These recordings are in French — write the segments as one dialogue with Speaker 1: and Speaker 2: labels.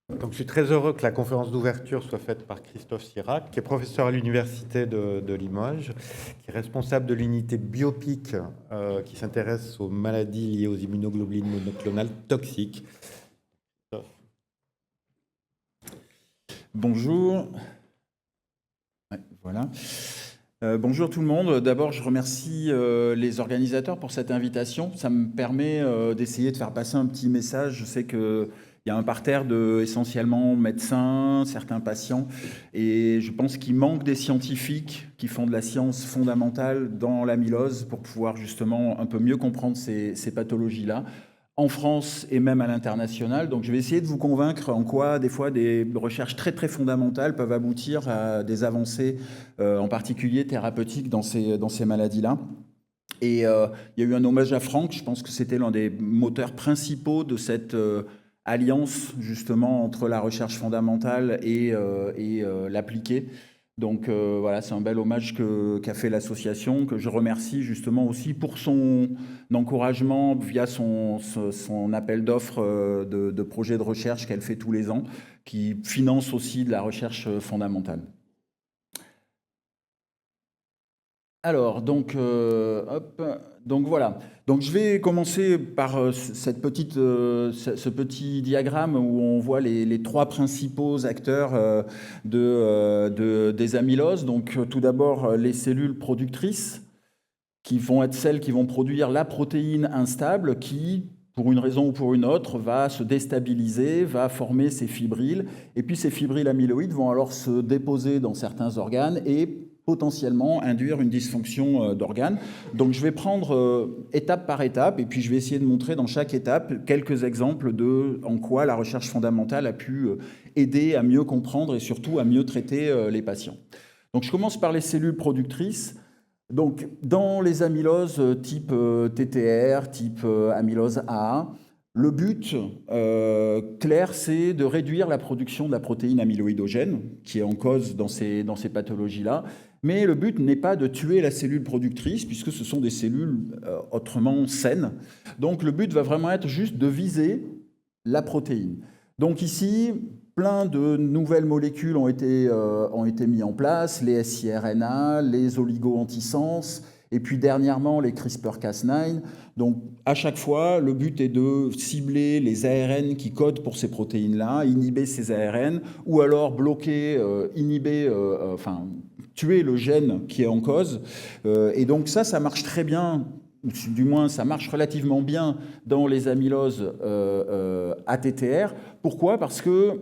Speaker 1: Donc, je suis très heureux que la conférence d'ouverture soit faite par Christophe Sirac, qui est professeur à l'Université de Limoges, qui est responsable de l'unité Biopic, qui s'intéresse aux maladies liées aux immunoglobulines monoclonales toxiques.
Speaker 2: Bonjour. Ouais, voilà. Bonjour tout le monde. D'abord, je remercie les organisateurs pour cette invitation. Ça me permet d'essayer de faire passer un petit message. Je sais qu'il y a un parterre de essentiellement médecins, certains patients, et je pense qu'il manque des scientifiques qui font de la science fondamentale dans l'amylose pour pouvoir justement un peu mieux comprendre ces pathologies-là, en France et même à l'international. Donc je vais essayer de vous convaincre en quoi des fois des recherches très très fondamentales peuvent aboutir à des avancées, en particulier thérapeutiques dans ces maladies-là. Et il y a eu un hommage à Franck, je pense que c'était l'un des moteurs principaux de cette alliance justement entre la recherche fondamentale et l'appliquée. Donc voilà, c'est un bel hommage qu'a fait l'association, que je remercie justement aussi pour son encouragement via son appel d'offres de projets de recherche qu'elle fait tous les ans, qui finance aussi de la recherche fondamentale. Alors, donc voilà. Donc je vais commencer par ce petit diagramme où on voit les trois principaux acteurs des amyloses. Donc tout d'abord les cellules productrices, qui vont être celles qui vont produire la protéine instable qui, pour une raison ou pour une autre, va se déstabiliser, va former ces fibrilles. Et puis ces fibrilles amyloïdes vont alors se déposer dans certains organes et potentiellement induire une dysfonction d'organes. Donc je vais prendre étape par étape et puis je vais essayer de montrer dans chaque étape quelques exemples de en quoi la recherche fondamentale a pu aider à mieux comprendre et surtout à mieux traiter les patients. Donc je commence par les cellules productrices. Donc, dans les amyloses type TTR, type amylose A, le but clair, c'est de réduire la production de la protéine amyloïdogène, qui est en cause dans ces pathologies-là. Mais le but n'est pas de tuer la cellule productrice, puisque ce sont des cellules autrement saines. Donc, le but va vraiment être juste de viser la protéine. Donc ici, plein de nouvelles molécules ont été mises en place, les siRNA, les oligo-antisense, et puis dernièrement les CRISPR-Cas9. Donc à chaque fois, le but est de cibler les ARN qui codent pour ces protéines-là, inhiber ces ARN, ou alors bloquer, tuer le gène qui est en cause. Et donc ça marche très bien, du moins ça marche relativement bien dans les amyloses ATTR. Pourquoi ? Parce que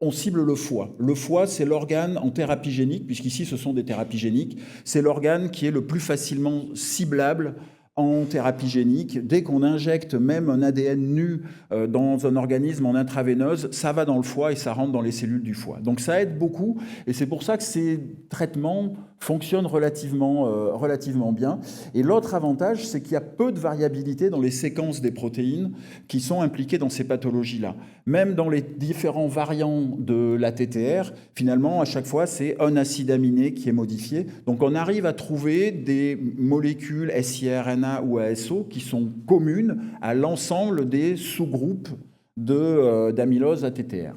Speaker 2: on cible le foie. Le foie, c'est l'organe en thérapie génique, puisqu'ici ce sont des thérapies géniques, c'est l'organe qui est le plus facilement ciblable en thérapie génique. Dès qu'on injecte même un ADN nu dans un organisme en intraveineuse, ça va dans le foie et ça rentre dans les cellules du foie. Donc ça aide beaucoup et c'est pour ça que ces traitements fonctionnent relativement bien. Et l'autre avantage, c'est qu'il y a peu de variabilité dans les séquences des protéines qui sont impliquées dans ces pathologies-là. Même dans les différents variants de la TTR, finalement, à chaque fois, c'est un acide aminé qui est modifié. Donc on arrive à trouver des molécules siRNA ou ASO qui sont communes à l'ensemble des sous-groupes d'amylose ATTR.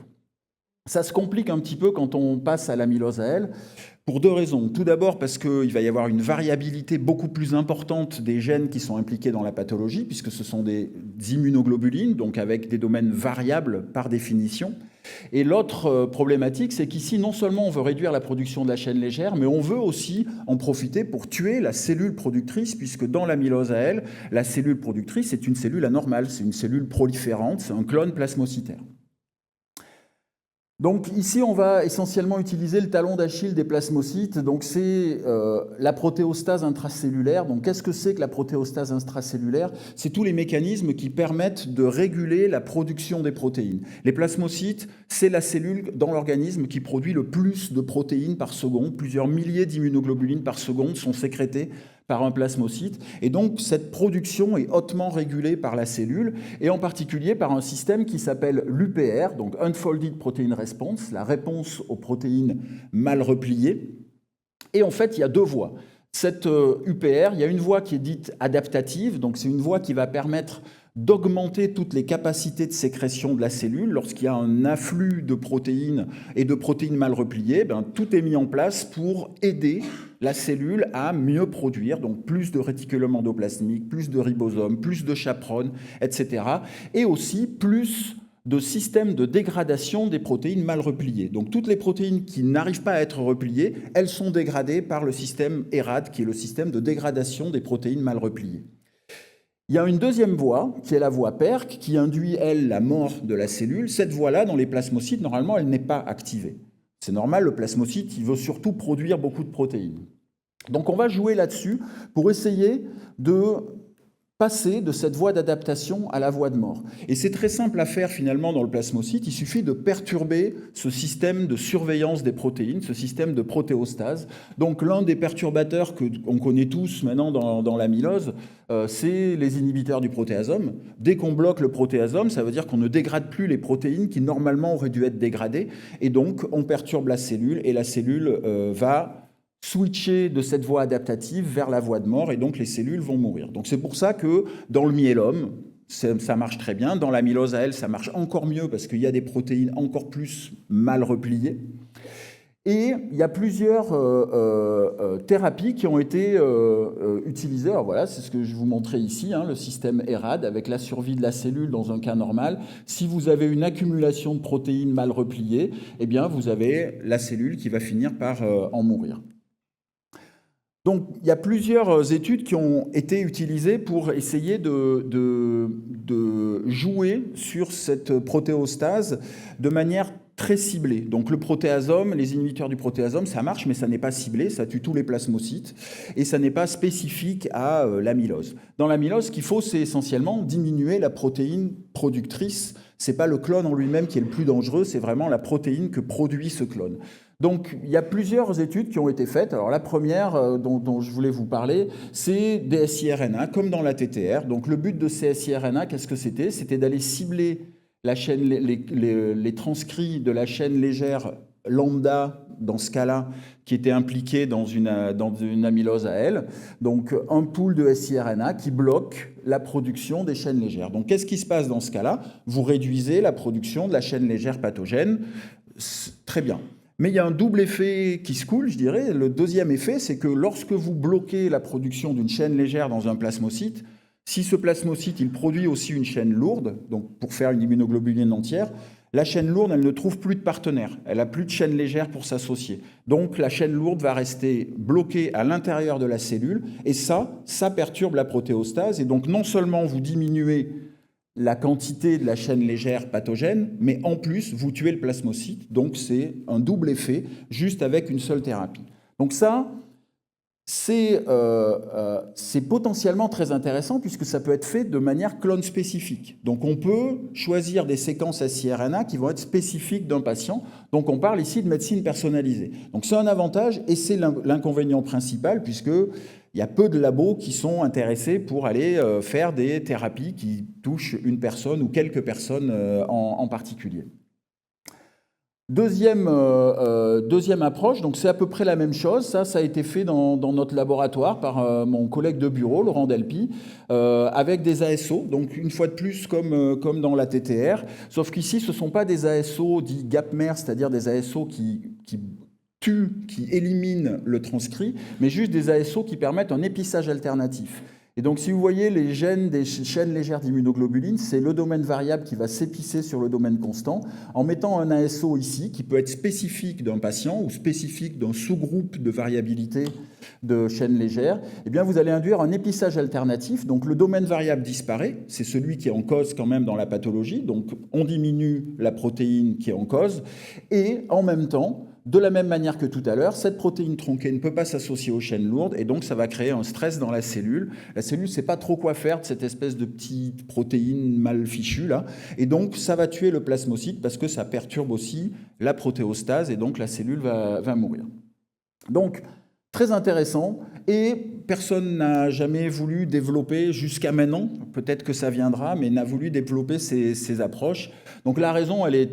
Speaker 2: Ça se complique un petit peu quand on passe à l'amylose AL, pour deux raisons. Tout d'abord parce qu'il va y avoir une variabilité beaucoup plus importante des gènes qui sont impliqués dans la pathologie, puisque ce sont des immunoglobulines, donc avec des domaines variables par définition. Et l'autre problématique, c'est qu'ici, non seulement on veut réduire la production de la chaîne légère, mais on veut aussi en profiter pour tuer la cellule productrice, puisque dans l'amylose AL, la cellule productrice est une cellule anormale, c'est une cellule proliférante, c'est un clone plasmocytaire. Donc ici, on va essentiellement utiliser le talon d'Achille des plasmocytes. Donc c'est la protéostase intracellulaire. Donc qu'est-ce que c'est que la protéostase intracellulaire ? C'est tous les mécanismes qui permettent de réguler la production des protéines. Les plasmocytes, c'est la cellule dans l'organisme qui produit le plus de protéines par seconde. Plusieurs milliers d'immunoglobulines par seconde sont sécrétées par un plasmocyte. Et donc, cette production est hautement régulée par la cellule, et en particulier par un système qui s'appelle l'UPR, donc Unfolded Protein Response, la réponse aux protéines mal repliées. Et en fait, il y a deux voies. Cette UPR, il y a une voie qui est dite adaptative, donc c'est une voie qui va permettre d'augmenter toutes les capacités de sécrétion de la cellule. Lorsqu'il y a un afflux de protéines et de protéines mal repliées, tout est mis en place pour aider la cellule à mieux produire, donc plus de réticulum endoplasmique, plus de ribosomes, plus de chaperones, etc. Et aussi plus de systèmes de dégradation des protéines mal repliées. Donc toutes les protéines qui n'arrivent pas à être repliées, elles sont dégradées par le système ERAD, qui est le système de dégradation des protéines mal repliées. Il y a une deuxième voie, qui est la voie PERC, qui induit, elle, la mort de la cellule. Cette voie-là, dans les plasmocytes, normalement, elle n'est pas activée. C'est normal, le plasmocyte, il veut surtout produire beaucoup de protéines. Donc on va jouer là-dessus pour essayer de passer de cette voie d'adaptation à la voie de mort. Et c'est très simple à faire finalement dans le plasmocyte, il suffit de perturber ce système de surveillance des protéines, ce système de protéostase. Donc l'un des perturbateurs qu'on connaît tous maintenant dans l'amylose, c'est les inhibiteurs du protéasome. Dès qu'on bloque le protéasome, ça veut dire qu'on ne dégrade plus les protéines qui normalement auraient dû être dégradées, et donc on perturbe la cellule, et la cellule va switcher de cette voie adaptative vers la voie de mort, et donc les cellules vont mourir. Donc c'est pour ça que dans le myélome, ça marche très bien. Dans l'amylose à elle, ça marche encore mieux parce qu'il y a des protéines encore plus mal repliées. Et il y a plusieurs thérapies qui ont été utilisées. Alors voilà, c'est ce que je vous montrais ici, le système ERAD avec la survie de la cellule dans un cas normal. Si vous avez une accumulation de protéines mal repliées, eh bien vous avez la cellule qui va finir par en mourir. Donc, il y a plusieurs études qui ont été utilisées pour essayer de jouer sur cette protéostase de manière très ciblée. Donc, le protéasome, les inhibiteurs du protéasome, ça marche, mais ça n'est pas ciblé, ça tue tous les plasmocytes, et ça n'est pas spécifique à l'amylose. Dans l'amylose, ce qu'il faut, c'est essentiellement diminuer la protéine productrice. Ce n'est pas le clone en lui-même qui est le plus dangereux, c'est vraiment la protéine que produit ce clone. Donc, il y a plusieurs études qui ont été faites. Alors, la première dont je voulais vous parler, c'est des siRNA, comme dans la TTR. Donc, le but de ces siRNA, qu'est-ce que c'était? C'était d'aller cibler la chaîne, les transcrits de la chaîne légère lambda, dans ce cas-là, qui était impliqué dans une amylose à elle. Donc, un pool de siRNA qui bloque la production des chaînes légères. Donc, qu'est-ce qui se passe dans ce cas-là? Vous réduisez la production de la chaîne légère pathogène. Très bien. Mais il y a un double effet qui se coule, je dirais. Le deuxième effet, c'est que lorsque vous bloquez la production d'une chaîne légère dans un plasmocyte, si ce plasmocyte il produit aussi une chaîne lourde, donc pour faire une immunoglobuline entière, la chaîne lourde, elle ne trouve plus de partenaire. Elle n'a plus de chaîne légère pour s'associer. Donc la chaîne lourde va rester bloquée à l'intérieur de la cellule, et ça perturbe la protéostase. Et donc non seulement vous diminuez la quantité de la chaîne légère pathogène, mais en plus, vous tuez le plasmocyte. Donc, c'est un double effet, juste avec une seule thérapie. Donc ça, c'est potentiellement très intéressant puisque ça peut être fait de manière clone spécifique. Donc, on peut choisir des séquences siRNA qui vont être spécifiques d'un patient. Donc, on parle ici de médecine personnalisée. Donc, c'est un avantage et c'est l'inconvénient principal puisque il y a peu de labos qui sont intéressés pour aller faire des thérapies qui touchent une personne ou quelques personnes en particulier. Deuxième approche, donc c'est à peu près la même chose. Ça a été fait dans notre laboratoire par mon collègue de bureau, Laurent Delpy, avec des ASO. Donc une fois de plus, comme dans la TTR, sauf qu'ici, ce ne sont pas des ASO dits gapmer, c'est-à-dire des ASO qui éliminent le transcrit, mais juste des ASO qui permettent un épissage alternatif. Et donc, si vous voyez les gènes des chaînes légères d'immunoglobulines, c'est le domaine variable qui va s'épisser sur le domaine constant. En mettant un ASO ici, qui peut être spécifique d'un patient ou spécifique d'un sous-groupe de variabilité de chaînes légères, eh bien, vous allez induire un épissage alternatif. Donc, le domaine variable disparaît. C'est celui qui est en cause quand même dans la pathologie. Donc, on diminue la protéine qui est en cause. Et en même temps, de la même manière que tout à l'heure, cette protéine tronquée ne peut pas s'associer aux chaînes lourdes et donc ça va créer un stress dans la cellule. La cellule ne sait pas trop quoi faire de cette espèce de petite protéine mal fichue là. Et donc ça va tuer le plasmocyte parce que ça perturbe aussi la protéostase et donc la cellule va mourir. Donc très intéressant et personne n'a jamais voulu développer jusqu'à maintenant, peut-être que ça viendra, mais n'a voulu développer ces approches. Donc la raison, elle est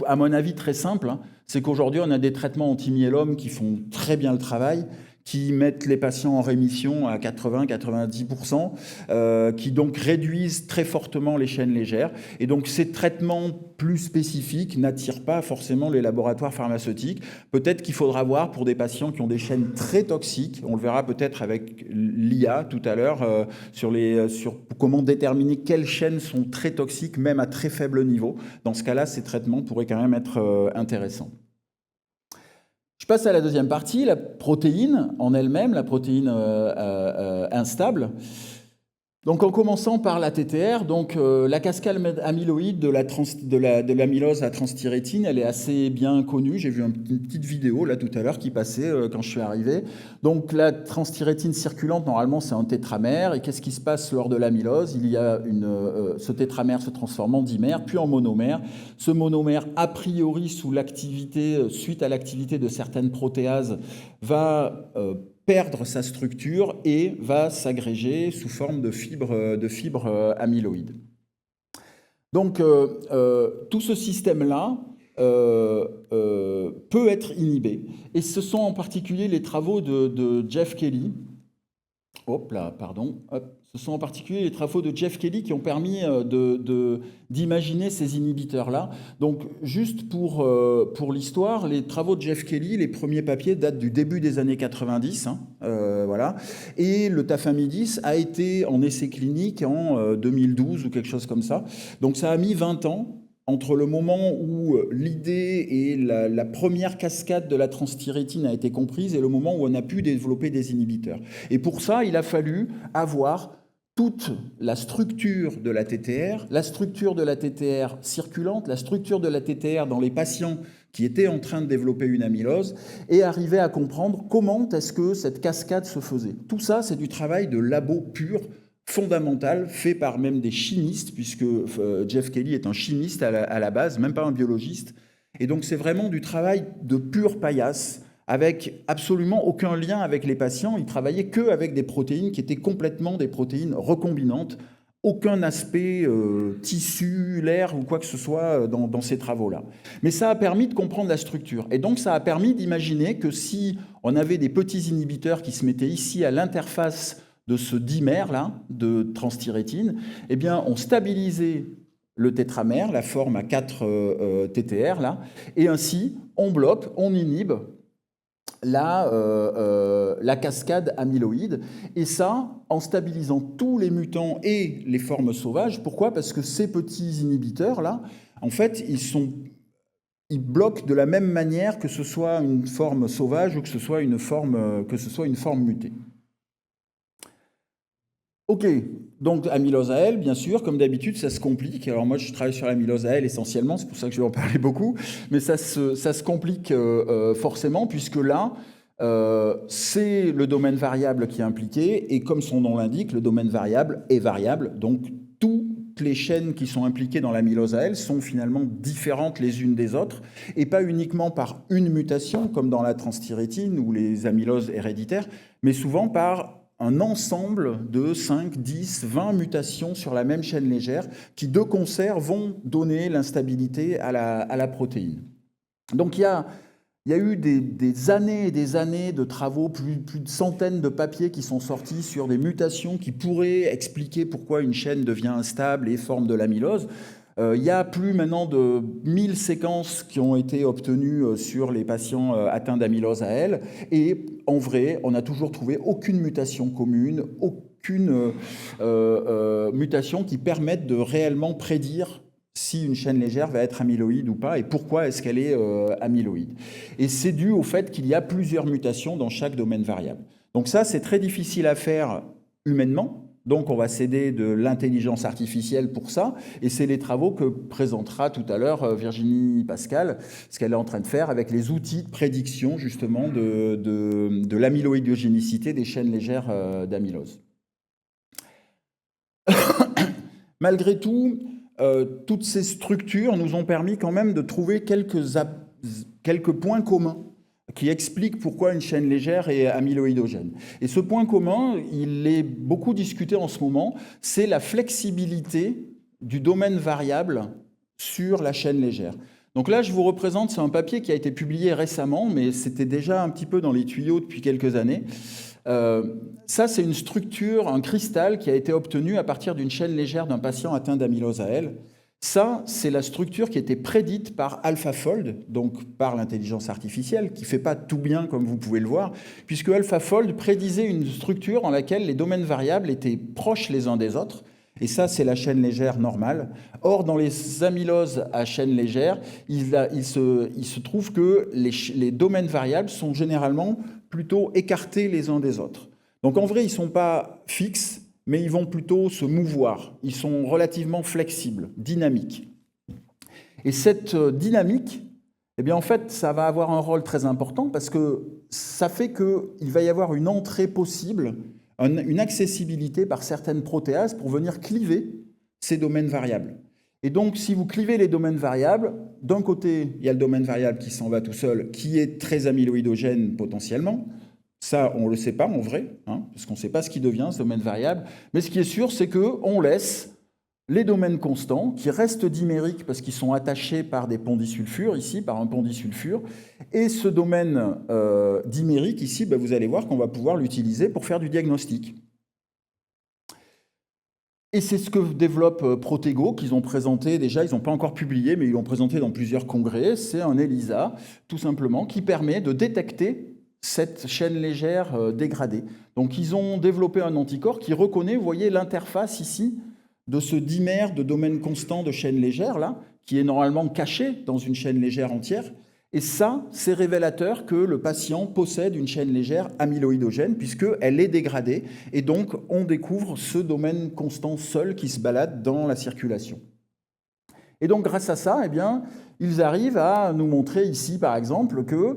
Speaker 2: à mon avis très simple, c'est qu'aujourd'hui on a des traitements anti-myélome qui font très bien le travail, qui mettent les patients en rémission à 80-90%, qui donc réduisent très fortement les chaînes légères. Et donc ces traitements plus spécifiques n'attirent pas forcément les laboratoires pharmaceutiques. Peut-être qu'il faudra voir pour des patients qui ont des chaînes très toxiques, on le verra peut-être avec l'IA tout à l'heure, sur comment déterminer quelles chaînes sont très toxiques, même à très faible niveau. Dans ce cas-là, ces traitements pourraient quand même être intéressants. Je passe à la deuxième partie, la protéine en elle-même, la protéine instable. Donc en commençant par la TTR, donc la cascade amyloïde de l'amylose à transthyrétine, elle est assez bien connue. J'ai vu une petite vidéo là tout à l'heure qui passait quand je suis arrivé. Donc la transthyrétine circulante, normalement c'est un tétramère. Et qu'est-ce qui se passe lors de l'amylose? Il y a ce tétramère se transforme en dimère, puis en monomère. Ce monomère, a priori suite à l'activité de certaines protéases, va perdre sa structure et va s'agréger sous forme de fibres amyloïdes. Donc, tout ce système-là peut être inhibé. Et ce sont en particulier les travaux de Jeff Kelly. Ce sont en particulier les travaux de Jeff Kelly qui ont permis d'imaginer ces inhibiteurs-là. Donc, juste pour l'histoire, les travaux de Jeff Kelly, les premiers papiers datent du début des années 90. Voilà. Et le tafamidis a été en essai clinique en 2012 ou quelque chose comme ça. Donc, ça a mis 20 ans entre le moment où l'idée et la première cascade de la transthyrétine a été comprise et le moment où on a pu développer des inhibiteurs. Et pour ça, il a fallu avoir toute la structure de la TTR circulante, la structure de la TTR dans les patients qui étaient en train de développer une amylose et arriver à comprendre comment est-ce que cette cascade se faisait. Tout ça, c'est du travail de labo pur, fondamental, fait par même des chimistes, puisque Jeff Kelly est un chimiste à la base, même pas un biologiste. Et donc c'est vraiment du travail de pure paillasse, avec absolument aucun lien avec les patients. Il travaillait qu'avec des protéines qui étaient complètement des protéines recombinantes, aucun aspect tissulaire ou quoi que ce soit dans ces travaux-là. Mais ça a permis de comprendre la structure. Et donc ça a permis d'imaginer que si on avait des petits inhibiteurs qui se mettaient ici à l'interface de ce dimère-là, de transthyrétine, eh bien, on stabilisait le tétramère, la forme à 4 TTR, là, et ainsi, on bloque, on inhibe la cascade amyloïde, et ça, en stabilisant tous les mutants et les formes sauvages. Pourquoi? Parce que ces petits inhibiteurs-là, en fait, ils bloquent de la même manière que ce soit une forme sauvage ou que ce soit une forme mutée. Ok, donc amylose AL, bien sûr, comme d'habitude, ça se complique. Alors moi, je travaille sur l'amylose AL essentiellement, c'est pour ça que je vais en parler beaucoup, mais ça se complique forcément, puisque là, c'est le domaine variable qui est impliqué, et comme son nom l'indique, le domaine variable est variable, donc toutes les chaînes qui sont impliquées dans l'amylose AL sont finalement différentes les unes des autres, et pas uniquement par une mutation, comme dans la transthyrétine ou les amyloses héréditaires, mais souvent par un ensemble de 5, 10, 20 mutations sur la même chaîne légère qui, de concert, vont donner l'instabilité à la protéine. Donc il y a eu des années et des années de travaux, plus de centaines de papiers qui sont sortis sur des mutations qui pourraient expliquer pourquoi une chaîne devient instable et forme de l'amylose. Il y a plus maintenant de 1000 séquences qui ont été obtenues sur les patients atteints d'amylose AL, et en vrai, on n'a toujours trouvé aucune mutation commune, aucune mutation qui permette de réellement prédire si une chaîne légère va être amyloïde ou pas, et pourquoi est-ce qu'elle est amyloïde. Et c'est dû au fait qu'il y a plusieurs mutations dans chaque domaine variable. Donc ça, c'est très difficile à faire humainement. Donc, on va s'aider de l'intelligence artificielle pour ça, et c'est les travaux que présentera tout à l'heure Virginie Pascal, ce qu'elle est en train de faire avec les outils de prédiction, justement, de l'amyloïdiogénicité des chaînes légères d'amylose. Malgré tout, toutes ces structures nous ont permis quand même de trouver quelques points communs qui explique pourquoi une chaîne légère est amyloïdogène. Et ce point commun, il est beaucoup discuté en ce moment, c'est la flexibilité du domaine variable sur la chaîne légère. Donc là, je vous représente, c'est un papier qui a été publié récemment, mais c'était déjà un petit peu dans les tuyaux depuis quelques années. Ça, c'est une structure, un cristal qui a été obtenu à partir d'une chaîne légère d'un patient atteint d'amylose AL. Ça, c'est la structure qui était prédite par AlphaFold, donc par l'intelligence artificielle, qui ne fait pas tout bien comme vous pouvez le voir, puisque AlphaFold prédisait une structure en laquelle les domaines variables étaient proches les uns des autres. Et ça, c'est la chaîne légère normale. Or, dans les amyloses à chaîne légère, il se trouve que les domaines variables sont généralement plutôt écartés les uns des autres. Donc en vrai, ils ne sont pas fixes, mais ils vont plutôt se mouvoir. Ils sont relativement flexibles, dynamiques. Et cette dynamique, eh bien, en fait, ça va avoir un rôle très important parce que ça fait qu'il va y avoir une entrée possible, une accessibilité par certaines protéases pour venir cliver ces domaines variables. Et donc, si vous clivez les domaines variables, d'un côté, il y a le domaine variable qui s'en va tout seul, qui est très amyloïdogène potentiellement. Ça, on ne le sait pas en vrai, parce qu'on ne sait pas ce qui devient ce domaine variable. Mais ce qui est sûr, c'est qu'on laisse les domaines constants, qui restent dimériques parce qu'ils sont attachés par des ponts disulfures, ici, par un pont disulfure. Et ce domaine dimérique, ici, vous allez voir qu'on va pouvoir l'utiliser pour faire du diagnostic. Et c'est ce que développe Protego, qu'ils ont présenté déjà, ils n'ont pas encore publié, mais ils l'ont présenté dans plusieurs congrès. C'est un ELISA, tout simplement, qui permet de détecter cette chaîne légère dégradée. Donc ils ont développé un anticorps qui reconnaît, vous voyez l'interface ici, de ce dimère de domaine constant de chaîne légère, là, qui est normalement caché dans une chaîne légère entière. Et ça, c'est révélateur que le patient possède une chaîne légère amyloïdogène, puisqu'elle est dégradée. Et donc, on découvre ce domaine constant seul qui se balade dans la circulation. Et donc, grâce à ça, eh bien, ils arrivent à nous montrer ici, par exemple, que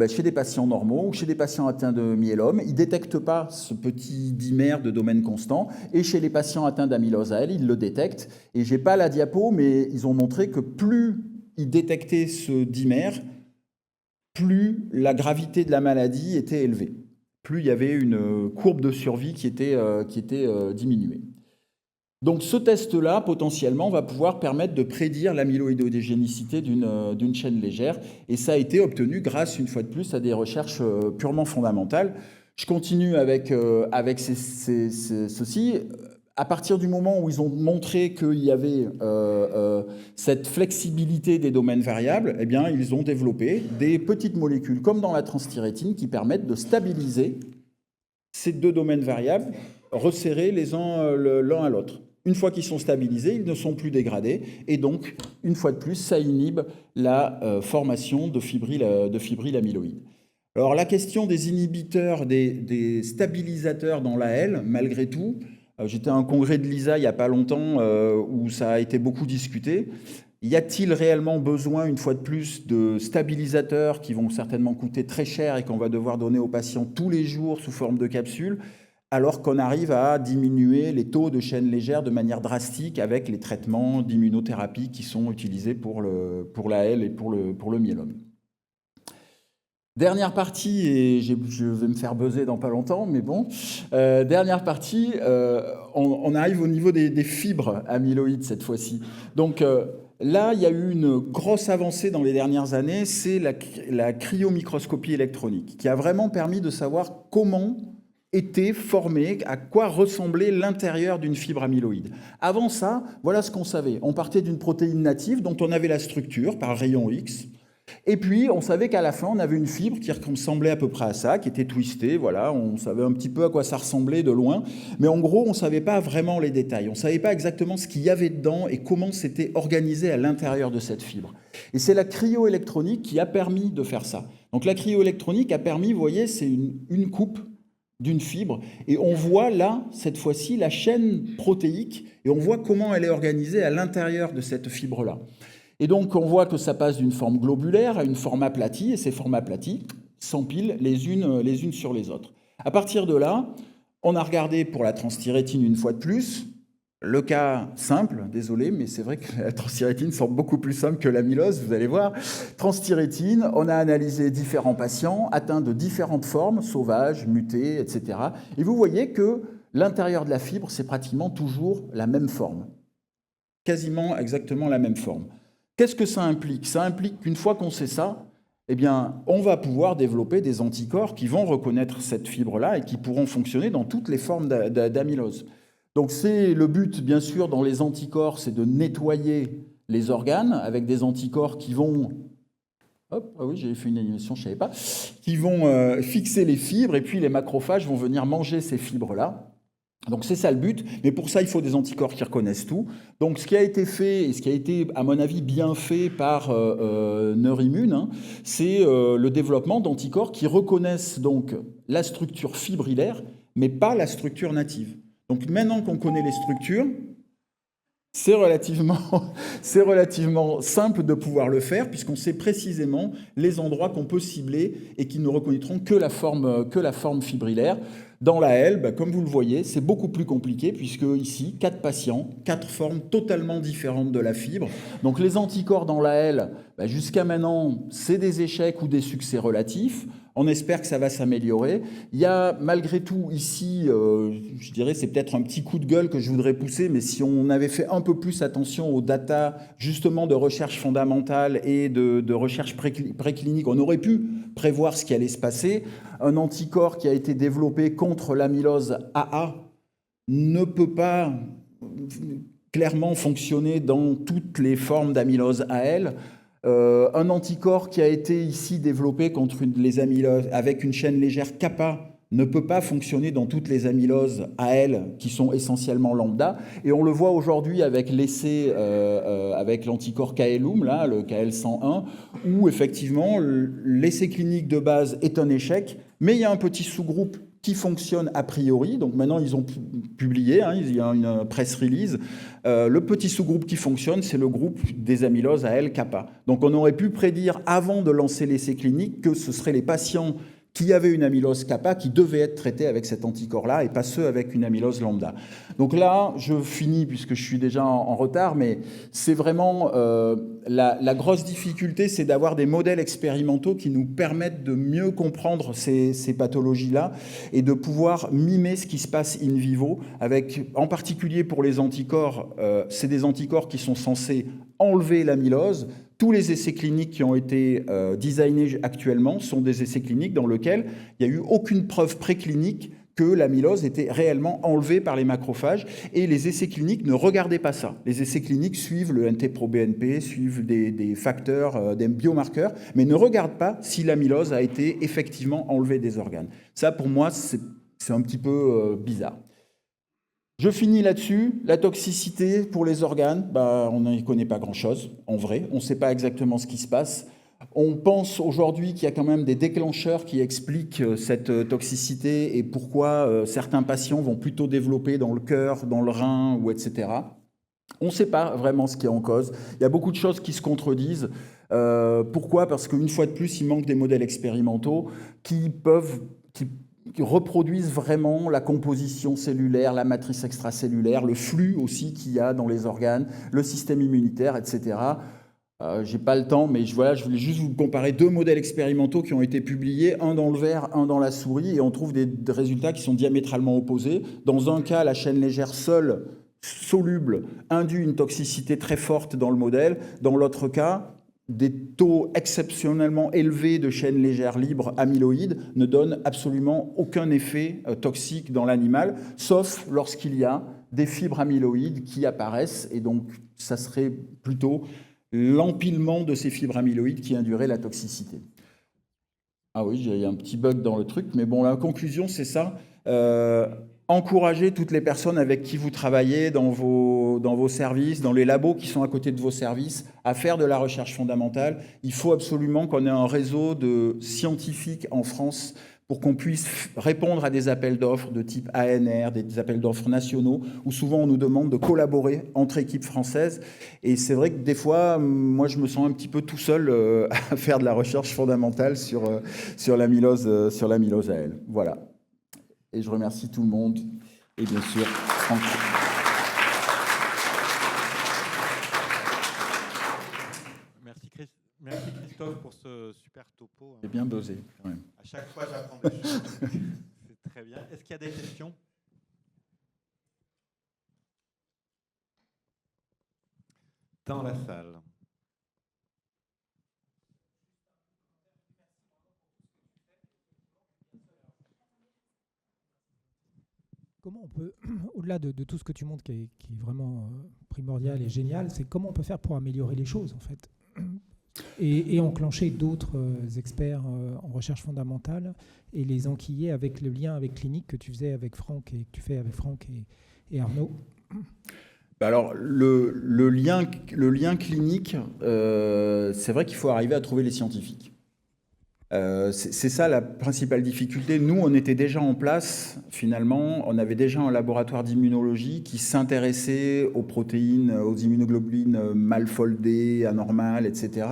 Speaker 2: chez des patients normaux ou chez des patients atteints de myélome, ils ne détectent pas ce petit dimère de domaine constant. Et chez les patients atteints d'amylose AL, ils le détectent. Et je n'ai pas la diapo, mais ils ont montré que plus ils détectaient ce dimère, plus la gravité de la maladie était élevée. Plus il y avait une courbe de survie qui était diminuée. Donc ce test-là, potentiellement, va pouvoir permettre de prédire l'amyloïdogénicité d'une chaîne légère. Et ça a été obtenu grâce, une fois de plus, à des recherches purement fondamentales. Je continue avec ceci. À partir du moment où ils ont montré qu'il y avait cette flexibilité des domaines variables, eh bien, ils ont développé des petites molécules, comme dans la transthyrétine, qui permettent de stabiliser ces deux domaines variables, resserrés l'un à l'autre. Une fois qu'ils sont stabilisés, ils ne sont plus dégradés, et donc, une fois de plus, ça inhibe la formation de fibrille amyloïde. Alors, la question des inhibiteurs, des stabilisateurs dans l'AL, malgré tout, j'étais à un congrès de l'ISA il n'y a pas longtemps où ça a été beaucoup discuté. Y a-t-il réellement besoin, une fois de plus, de stabilisateurs qui vont certainement coûter très cher et qu'on va devoir donner aux patients tous les jours sous forme de capsules, alors qu'on arrive à diminuer les taux de chaîne légère de manière drastique avec les traitements d'immunothérapie qui sont utilisés pour l'AL et pour le myélome. Dernière partie, et je vais me faire buzzer dans pas longtemps, mais bon. Dernière partie, on arrive au niveau des fibres amyloïdes cette fois-ci. Donc là, il y a eu une grosse avancée dans les dernières années, c'est la cryomicroscopie électronique, qui a vraiment permis de savoir comment était formé, à quoi ressemblait l'intérieur d'une fibre amyloïde. Avant ça, voilà ce qu'on savait. On partait d'une protéine native dont on avait la structure par rayon X. Et puis, on savait qu'à la fin, on avait une fibre qui ressemblait à peu près à ça, qui était twistée, voilà, on savait un petit peu à quoi ça ressemblait de loin, mais en gros, on ne savait pas vraiment les détails, on ne savait pas exactement ce qu'il y avait dedans et comment c'était organisé à l'intérieur de cette fibre. Et c'est la cryoélectronique qui a permis de faire ça. Donc la cryoélectronique a permis, vous voyez, c'est une coupe d'une fibre, et on voit là, cette fois-ci, la chaîne protéique, et on voit comment elle est organisée à l'intérieur de cette fibre-là. Et donc, on voit que ça passe d'une forme globulaire à une forme aplatie, et ces formes aplaties s'empilent les unes sur les autres. À partir de là, on a regardé pour la transthyrétine une fois de plus, le cas simple, désolé, mais c'est vrai que la transthyrétine semble beaucoup plus simple que l'amylose, vous allez voir. Transthyrétine, on a analysé différents patients atteints de différentes formes, sauvages, mutées, etc. Et vous voyez que l'intérieur de la fibre, c'est pratiquement toujours la même forme. Quasiment exactement la même forme. Qu'est-ce que ça implique? Ça implique qu'une fois qu'on sait ça, eh bien, on va pouvoir développer des anticorps qui vont reconnaître cette fibre-là et qui pourront fonctionner dans toutes les formes d'amylose. Donc c'est le but, bien sûr, dans les anticorps, c'est de nettoyer les organes avec des anticorps qui vont... Hop, ah oui, j'avais fait une animation, je ne savais pas. Qui vont fixer les fibres et puis les macrophages vont venir manger ces fibres-là. Donc c'est ça le but, mais pour ça il faut des anticorps qui reconnaissent tout. Donc ce qui a été fait, et ce qui a été à mon avis bien fait par Neurimmune, hein, c'est le développement d'anticorps qui reconnaissent donc la structure fibrillaire, mais pas la structure native. Donc maintenant qu'on connaît les structures, c'est relativement simple de pouvoir le faire puisqu'on sait précisément les endroits qu'on peut cibler et qui ne reconnaîtront que la forme fibrillaire. Dans la L, comme vous le voyez, c'est beaucoup plus compliqué puisque ici, 4 patients, 4 formes totalement différentes de la fibre. Donc les anticorps dans la L, jusqu'à maintenant, c'est des échecs ou des succès relatifs. On espère que ça va s'améliorer. Il y a malgré tout ici, je dirais, c'est peut-être un petit coup de gueule que je voudrais pousser, mais si on avait fait un peu plus attention aux data justement de recherche fondamentale et de recherche préclinique, on aurait pu prévoir ce qui allait se passer. Un anticorps qui a été développé contre l'amylose AA ne peut pas clairement fonctionner dans toutes les formes d'amylose AL. Un anticorps qui a été ici développé contre les amyloses avec une chaîne légère kappa ne peut pas fonctionner dans toutes les amyloses AL qui sont essentiellement lambda. Et on le voit aujourd'hui avec l'essai avec l'anticorps KLUM, là, le KL101, où effectivement l'essai clinique de base est un échec, mais il y a un petit sous-groupe qui fonctionne a priori. Donc maintenant, ils ont publié, hein, il y a une press release. Le petit sous-groupe qui fonctionne, c'est le groupe des amyloses AL kappa. Donc on aurait pu prédire avant de lancer l'essai clinique que ce seraient les patients qui avaient une amylose kappa qui devaient être traités avec cet anticorps-là et pas ceux avec une amylose lambda. Donc là, je finis puisque je suis déjà en retard, mais c'est vraiment la grosse difficulté, c'est d'avoir des modèles expérimentaux qui nous permettent de mieux comprendre ces pathologies-là et de pouvoir mimer ce qui se passe in vivo, avec, en particulier pour les anticorps, c'est des anticorps qui sont censés enlever l'amylose. Tous les essais cliniques qui ont été designés actuellement sont des essais cliniques dans lesquels il n'y a eu aucune preuve préclinique que l'amylose était réellement enlevée par les macrophages. Et les essais cliniques ne regardaient pas ça. Les essais cliniques suivent le NT-proBNP, suivent des facteurs, des biomarqueurs, mais ne regardent pas si l'amylose a été effectivement enlevée des organes. Ça, pour moi, c'est un petit peu bizarre. Je finis là-dessus. La toxicité pour les organes, on n'y connaît pas grand-chose, en vrai. On ne sait pas exactement ce qui se passe. On pense aujourd'hui qu'il y a quand même des déclencheurs qui expliquent cette toxicité et pourquoi certains patients vont plutôt développer dans le cœur, dans le rein, ou etc. On ne sait pas vraiment ce qui est en cause. Il y a beaucoup de choses qui se contredisent. Pourquoi? Parce qu'une fois de plus, il manque des modèles expérimentaux qui reproduisent vraiment la composition cellulaire, la matrice extracellulaire, le flux aussi qu'il y a dans les organes, le système immunitaire, etc. Je n'ai pas le temps, mais je voulais juste vous comparer 2 modèles expérimentaux qui ont été publiés, un dans le ver, un dans la souris, et on trouve des résultats qui sont diamétralement opposés. Dans un cas, la chaîne légère seule, soluble, induit une toxicité très forte dans le modèle. Dans l'autre cas, des taux exceptionnellement élevés de chaînes légères libres amyloïdes ne donnent absolument aucun effet toxique dans l'animal, sauf lorsqu'il y a des fibres amyloïdes qui apparaissent, et donc ça serait plutôt l'empilement de ces fibres amyloïdes qui induirait la toxicité. Ah oui, il y a un petit bug dans le truc, mais bon, la conclusion, c'est ça. Encouragez toutes les personnes avec qui vous travaillez dans vos services, dans les labos qui sont à côté de vos services, à faire de la recherche fondamentale. Il faut absolument qu'on ait un réseau de scientifiques en France pour qu'on puisse répondre à des appels d'offres de type ANR, des appels d'offres nationaux, où souvent on nous demande de collaborer entre équipes françaises. Et c'est vrai que des fois, moi je me sens un petit peu tout seul à faire de la recherche fondamentale sur l'amylose AL. Voilà. Et je remercie tout le monde, et bien sûr Franck.
Speaker 1: Merci Christophe pour ce super topo.
Speaker 2: J'ai bien buzzé quand même.
Speaker 1: À chaque fois, j'apprends des choses. C'est très bien. Est-ce qu'il y a des questions? Dans la salle.
Speaker 3: Comment on peut, au-delà de tout ce que tu montres qui est vraiment primordial et génial, c'est comment on peut faire pour améliorer les choses, en fait, et enclencher d'autres experts en recherche fondamentale et les enquiller avec le lien avec clinique que tu faisais avec Franck et que tu fais avec Franck et Arnaud.
Speaker 2: Alors, le lien clinique, c'est vrai qu'il faut arriver à trouver les scientifiques. C'est ça la principale difficulté. Nous, on était déjà en place, finalement, on avait déjà un laboratoire d'immunologie qui s'intéressait aux protéines, aux immunoglobulines mal foldées, anormales, etc.,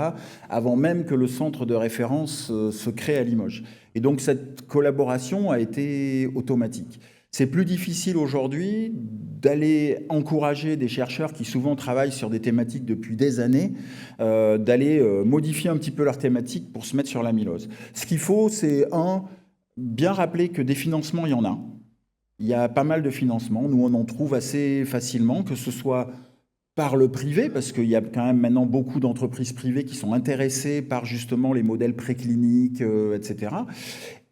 Speaker 2: avant même que le centre de référence se crée à Limoges. Et donc, cette collaboration a été automatique. C'est plus difficile aujourd'hui d'aller encourager des chercheurs qui souvent travaillent sur des thématiques depuis des années, d'aller modifier un petit peu leurs thématiques pour se mettre sur l'amylose. Ce qu'il faut, c'est bien rappeler que des financements, il y en a. Il y a pas mal de financements. Nous, on en trouve assez facilement, que ce soit par le privé, parce qu'il y a quand même maintenant beaucoup d'entreprises privées qui sont intéressées par justement les modèles précliniques, etc.,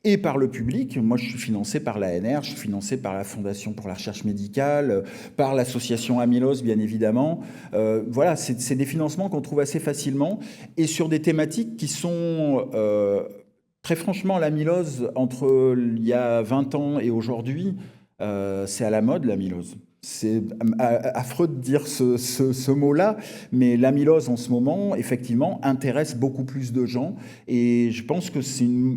Speaker 2: et par le public. Moi, je suis financé par l'ANR, je suis financé par la Fondation pour la recherche médicale, par l'association Amylose, bien évidemment. Voilà, c'est des financements qu'on trouve assez facilement et sur des thématiques qui sont... très franchement, l'amylose, entre il y a 20 ans et aujourd'hui, c'est à la mode, l'amylose. C'est affreux de dire ce mot-là, mais l'amylose en ce moment, effectivement, intéresse beaucoup plus de gens. Et je pense que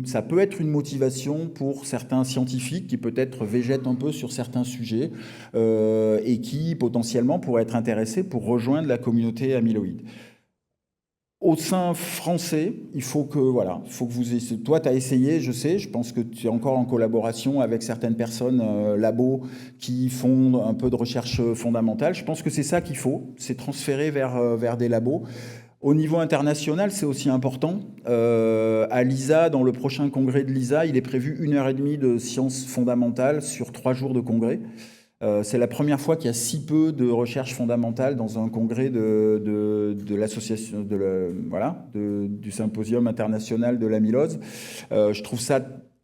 Speaker 2: ça peut être une motivation pour certains scientifiques qui peut-être végètent un peu sur certains sujets et qui potentiellement pourraient être intéressés pour rejoindre la communauté amyloïde. Au sein français, il faut que vous essayez. Toi, tu as essayé, je sais, je pense que tu es encore en collaboration avec certaines personnes, labos, qui font un peu de recherche fondamentale. Je pense que c'est ça qu'il faut, c'est transférer vers des labos. Au niveau international, c'est aussi important. À l'ISA, dans le prochain congrès de l'ISA, il est prévu 1h30 de sciences fondamentales sur 3 jours de congrès. C'est la première fois qu'il y a si peu de recherche fondamentale dans un congrès de l'association, du symposium international de l'amylose. Je trouve ça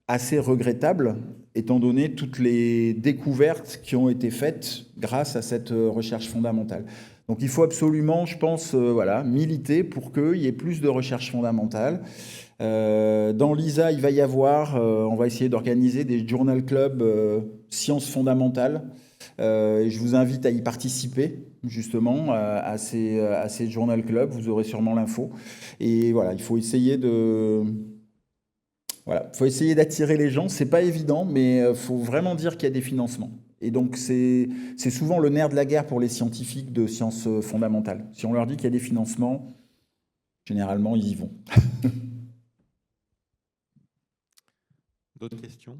Speaker 2: assez regrettable, étant donné toutes les découvertes qui ont été faites grâce à cette recherche fondamentale. Donc il faut absolument, je pense, militer pour qu'il y ait plus de recherche fondamentale. Dans l'ISA, il va y avoir, on va essayer d'organiser des journal clubs sciences fondamentales. Et je vous invite à y participer justement à ces journal clubs, vous aurez sûrement l'info. Et voilà, il faut essayer d'attirer les gens. C'est pas évident, mais il faut vraiment dire qu'il y a des financements. Et donc c'est souvent le nerf de la guerre pour les scientifiques de sciences fondamentales. Si on leur dit qu'il y a des financements, généralement ils y vont.
Speaker 1: D'autres questions?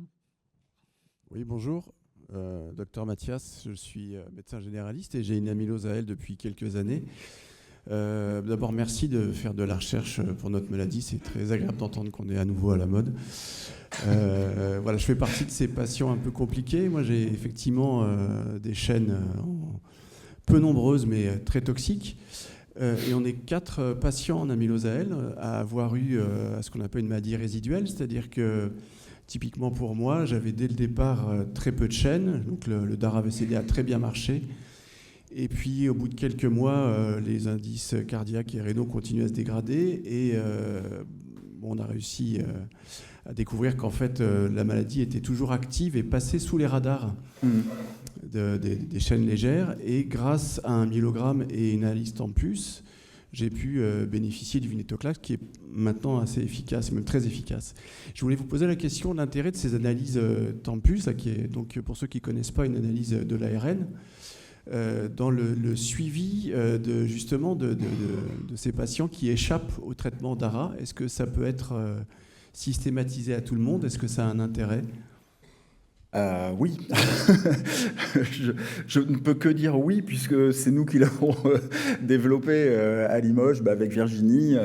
Speaker 4: Oui, bonjour. Docteur Mathias, je suis médecin généraliste et j'ai une amylose AL depuis quelques années. D'abord, merci de faire de la recherche pour notre maladie. C'est très agréable d'entendre qu'on est à nouveau à la mode. Je fais partie de ces patients un peu compliqués. Moi, j'ai effectivement des chaînes peu nombreuses, mais très toxiques. Et on est 4 patients en amylose AL à avoir eu ce qu'on appelle une maladie résiduelle, c'est-à-dire que typiquement pour moi, j'avais dès le départ très peu de chaînes, donc le DARA-VCD a très bien marché. Et puis au bout de quelques mois, les indices cardiaques et rénaux continuent à se dégrader et on a réussi à découvrir qu'en fait la maladie était toujours active et passait sous les radars des chaînes légères. Et grâce à un myelogramme et une analyse Tempus, j'ai pu bénéficier du venetoclax qui est maintenant assez efficace, même très efficace. Je voulais vous poser la question de l'intérêt de ces analyses Tempus, qui est donc pour ceux qui ne connaissent pas une analyse de l'ARN, dans le suivi de ces patients qui échappent au traitement d'ARA. Est-ce que ça peut être systématisé à tout le monde? Est-ce que ça a un intérêt?
Speaker 2: Oui, je ne peux que dire oui, puisque c'est nous qui l'avons développé à Limoges avec Virginie.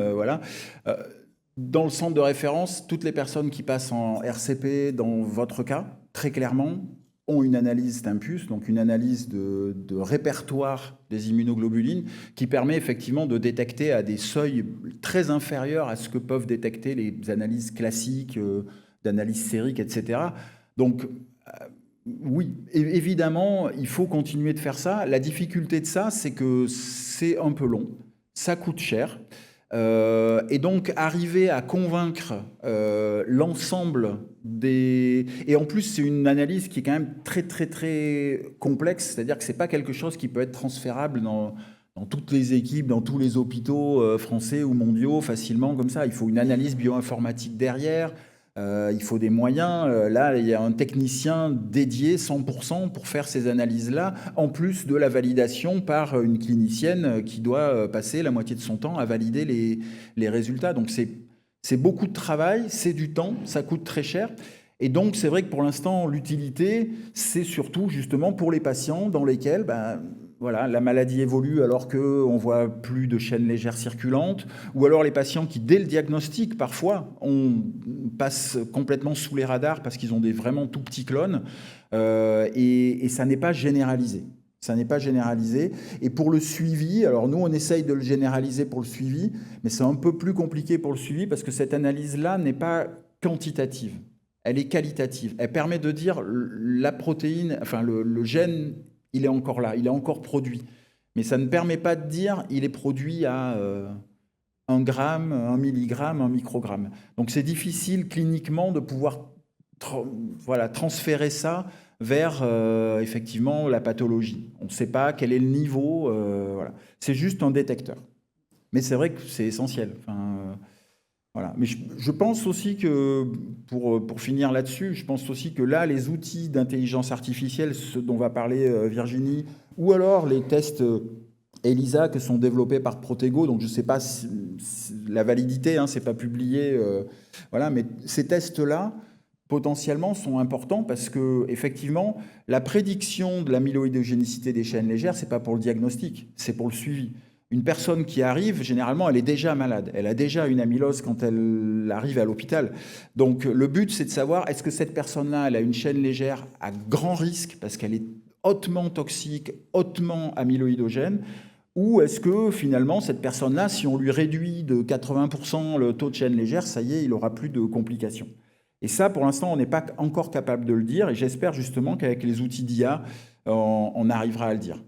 Speaker 2: Dans le centre de référence, toutes les personnes qui passent en RCP, dans votre cas, très clairement, ont une analyse Tempus, donc une analyse de répertoire des immunoglobulines qui permet effectivement de détecter à des seuils très inférieurs à ce que peuvent détecter les analyses classiques, d'analyse sérique, etc. Donc, Oui, évidemment, il faut continuer de faire ça. La difficulté de ça, c'est que c'est un peu long, ça coûte cher. Et donc, arriver à convaincre l'ensemble des... Et en plus, c'est une analyse qui est quand même très, très, très complexe. C'est-à-dire que ce n'est pas quelque chose qui peut être transférable dans toutes les équipes, dans tous les hôpitaux français ou mondiaux facilement comme ça. Il faut une analyse bioinformatique derrière. Il faut des moyens. Là, il y a un technicien dédié 100% pour faire ces analyses-là, en plus de la validation par une clinicienne qui doit passer la moitié de son temps à valider les résultats. Donc, c'est beaucoup de travail, c'est du temps, ça coûte très cher. Et donc, c'est vrai que pour l'instant, l'utilité, c'est surtout justement pour les patients dans lesquels... voilà, la maladie évolue alors qu'on ne voit plus de chaînes légères circulantes, ou alors les patients qui, dès le diagnostic, parfois, passent complètement sous les radars parce qu'ils ont des vraiment tout petits clones, et ça n'est pas généralisé. Ça n'est pas généralisé. Et pour le suivi, alors nous, on essaye de le généraliser pour le suivi, mais c'est un peu plus compliqué pour le suivi parce que cette analyse-là n'est pas quantitative. Elle est qualitative. Elle permet de dire la protéine, enfin le gène, il est encore là, il est encore produit. Mais ça ne permet pas de dire il est produit à 1 gramme, 1 milligramme, 1 microgramme. Donc c'est difficile cliniquement de pouvoir transférer ça vers effectivement la pathologie. On ne sait pas quel est le niveau. Voilà. C'est juste un détecteur. Mais c'est vrai que c'est essentiel. Voilà. Mais je pense aussi que, pour finir là-dessus, je pense aussi que là, les outils d'intelligence artificielle, ce dont va parler Virginie, ou alors les tests ELISA qui sont développés par Protego, donc je ne sais pas la validité, hein, c'est pas publié, voilà, mais ces tests-là, potentiellement, sont importants parce que, effectivement, la prédiction de l'amyloïdogénicité des chaînes légères, c'est pas pour le diagnostic, c'est pour le suivi. Une personne qui arrive, généralement, elle est déjà malade. Elle a déjà une amylose quand elle arrive à l'hôpital. Donc, le but, c'est de savoir, est-ce que cette personne-là, elle a une chaîne légère à grand risque parce qu'elle est hautement toxique, hautement amyloïdogène, ou est-ce que, finalement, cette personne-là, si on lui réduit de 80% le taux de chaîne légère, ça y est, il n'aura plus de complications. Et ça, pour l'instant, on n'est pas encore capable de le dire, et j'espère justement qu'avec les outils d'IA, on arrivera à le dire.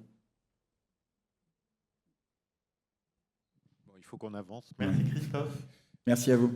Speaker 1: Il faut qu'on avance. Merci Christophe.
Speaker 2: Merci à vous.